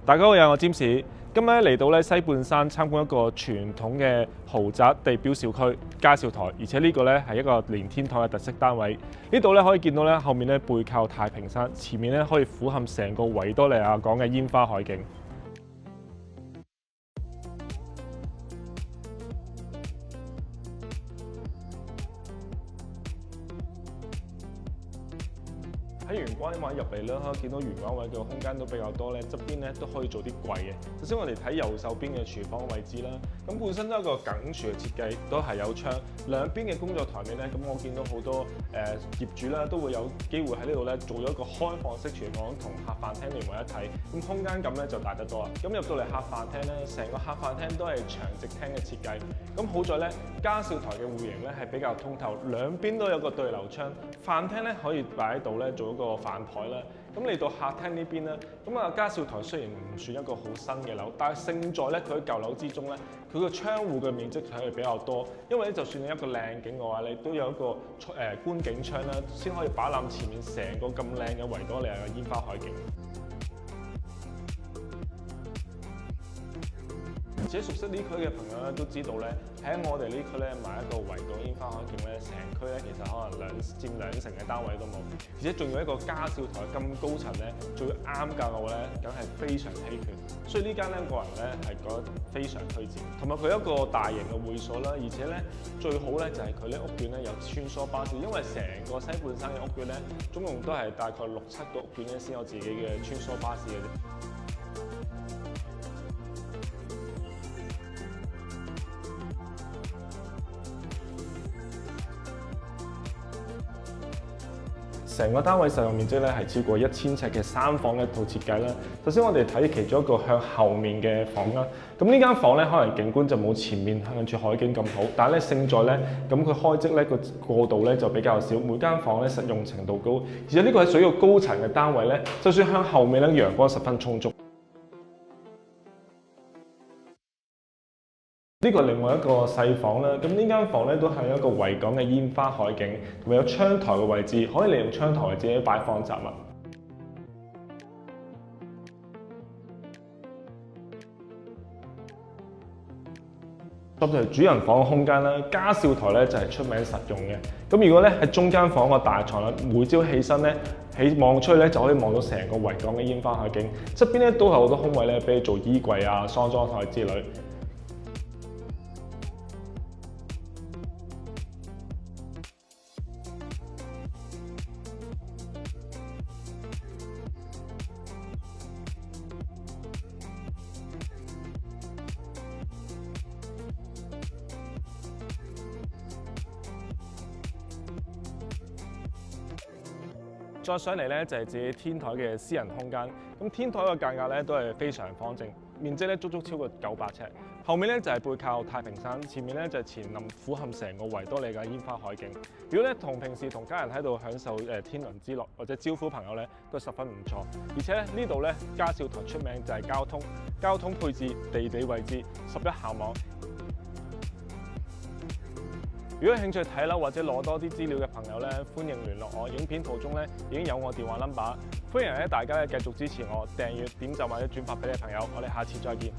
大家好，我係占士。今日嚟到西半山參觀一個傳統嘅豪宅地標小區佳兆台，而且呢個係一個連天台嘅特色單位。呢度可以見到後面背靠太平山，前面可以俯瞰成個維多利亞港嘅煙花海景。喺玄關位入嚟啦，可以見到玄關位嘅空間都比較多咧，側邊都可以做啲櫃嘅。首先我哋睇右手邊嘅廚房位置啦，咁本身都係一個梗廚嘅設計，都係有窗，兩邊嘅工作台面咧，咁我見到好多業主啦都會有機會喺呢度做咗一個開放式廚房同客飯廳連為一體，咁空間感就大得多啦。咁入到嚟客飯廳咧，成個客飯廳都係長直廳嘅設計，咁好在咧佳兆台嘅戶型咧係比較通透，兩邊都有個對流窗，飯廳可以擺喺度做一個飯台啦。咁嚟到客廳呢邊咧，咁佳兆台雖然唔算一個好新嘅樓，但係勝在佢喺舊樓之中佢個窗戶嘅面積係比較多，因為就算你一個靚景嘅話，你都有一個觀景窗啦，先可以把攬前面成個咁靚嘅維多利亞嘅煙花海景。而且熟悉呢區嘅朋友都知道喺我哋呢區買一個維港煙花海景成區其實可能佔2成嘅單位都冇，而且仲有一個佳兆台咁高層仲要啱價嘅話梗係非常稀缺。所以呢間個人係覺得非常推薦，同埋佢一個大型嘅會所啦，而且最好就係佢屋苑有穿梭巴士，因為成個西半山嘅屋苑總共都係大概6-7個屋苑先有自己嘅穿梭巴士嘅啫。成個單位實用面積係超過1000尺嘅3房嘅一套設計啦。首先我哋睇其中一個向後面嘅房啦。咁呢間房可能景觀就冇前面向住海景咁好，但係勝在咁佢開則個過渡就比較少，每間房實用程度高，而且呢個係屬於一個高層嘅單位就算向後面陽光十分充足。呢個另外一個細房啦，咁呢間房都係一個維港嘅煙花海景，同埋有窗台嘅位置，可以利用窗台位置去擺放雜物。咁就係主人房嘅空間啦，佳兆台就係出名實用嘅。咁如果喺中間房個大床每朝起身望出去就可以望到成個維港嘅煙花海景，側邊都係好多空位俾你做衣櫃啊、梳妝台之類。再上嚟就係自己天台嘅私人空間。咁天台嘅間隔都係非常方正，面積足足超過900尺。後面就係背靠太平山，前面就係前臨俯瞰成個維多利亞煙花海景。如果平時同家人喺度享受天倫之樂或者招呼朋友都十分唔錯。而且呢度佳兆台出名就係交通配置、地理位置11校網。如果有興趣睇樓或者攞多啲資料嘅朋友歡迎聯絡我。影片途中已經有我電話 number， 歡迎大家繼續支持我，訂閱、點讚或者轉發俾你朋友。我哋下次再見。